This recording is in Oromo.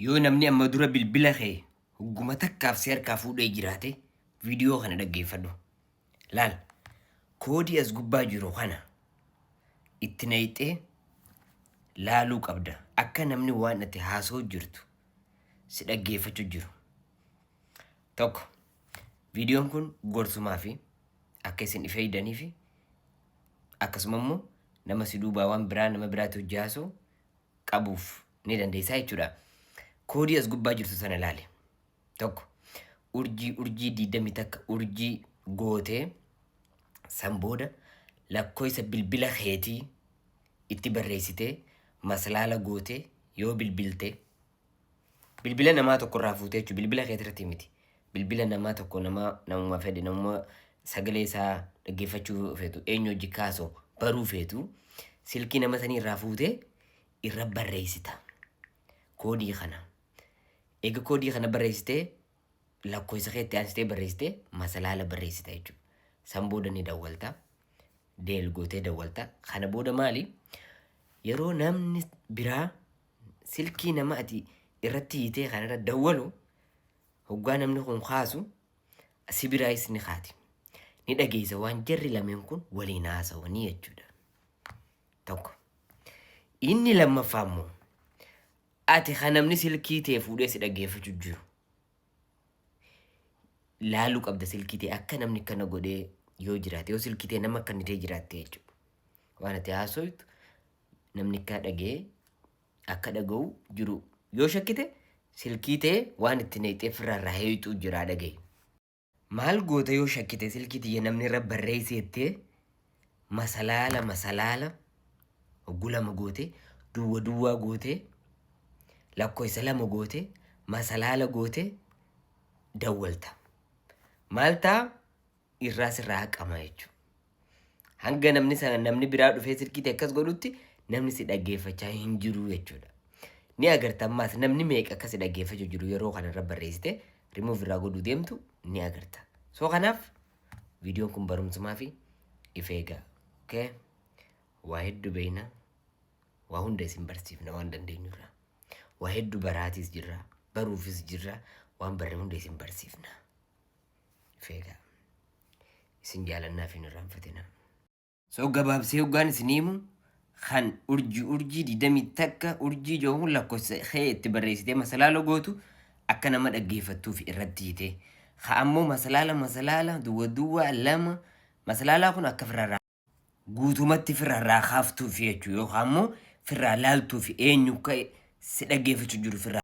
Yoo namni amma dura bilbila kee hogguma takkaaf si harkaa fuudhee jiraate viidiyoo kana dhaggeeffadhu. Laal koodii as gubbaa jiru kana itti naqxee laaluu qabda. Akka namni waan ati haasoo jirtu si dhaggeeffachuu jiru. Tokko viidiyoon kun gorsumaa fi akka isin fayyadanii fi akkasuma immoo nama si duubaa waan biraa nama biraatti hojjaasoo qabuuf ni dandeessaa jechuudha. Koodii as gubbaa jirtu sana ilaali. Tokko urjii 20 takka urjii gootee san booda lakkoofsa bilbila keetii itti barreessitee maslaala gootee yoo bilbilte bilbila namaa tokko irraa fuutee jechuudha. Bilbila keetii irratti miti. Bilbila namaa tokko namuma fedhe namuma sagalee isaa dhaggeeffachuu feetu eenyu hojii kaasoo baruu feetu silkii nama sanii irraa fuutee irra barreessita koodii kana. Eega koodii kana barreessitee lakkoofsa keetti aansitee barreessitee maslaala barreessita jechuudha. San booda ni dawwalta. Deel gootee dawwalta. Kana booda maali? Yeroo namni biraa silkii nama ati irratti hiitee kanarra dawwalu hoggaa namni kun kaasu si biraayis ni kaati. Ni dhageessa waan jarri lameen kun waliin haasawanii jechuudha. Tokko. Inni lammaffaa immoo ati kan namni silkii ta'e fuudhee si dhaggeeffachuu jiru. Laaluu qabda silkii ta'e akka namni kana godhee yoo jiraate yoo silkii ta'e nama akka inni ta'e jiraatte jechuudha. Waan ati haasoftu namni akka dhagee akka dhaga'u jiru yoo shakkite silkii ta'e waan itti naqxee firarraa heeyituu jira dhagee. Maal goota yoo shakkite silkii ta'e namni irra barreessitee masalaala oggulama goote duwwaa goote lakkoofsa 2 goote masalaala goote dawwalta. Maal ta'a irraa sirraa haqama jechuudha. Hanga namni biraa dhufee silkii ta'e akkas godhutti namni si dhaggeeffachaa hin jiru jechuudha. Ni agarta ammaas namni meeqa akka si dhaggeeffachuu jiru yeroo kanarra barreessite remove irraa godhuu deemtu ni agarta. So kanaaf viidiyoon kun barumsumaa fi if eegaa. Okay? Waa hedduu beekna. Waa hunda isin barsiifna waan dandeenyurraa. Waa hedduu baraatis jirra. Baruufis jirra. Waan barre hunda isin barsiifna. If eegaa. Isin jaalannaaf hin irraanfatina. So gabaabsee hoggaan isin himu kan urjii 20 takka urjii joon lakkoofsa kee itti barreessitee maslaala gootu akka nama dhaggeeffattuuf irratti hiite. Ha ammoo maslaala duwwaa 2 maslaala kun akka firarraa guutumatti firarraa kaaftuuf jechuudha. Yookaan ammoo firraa laaltuuf eenyu si dhaggeeffachuu jiru firraa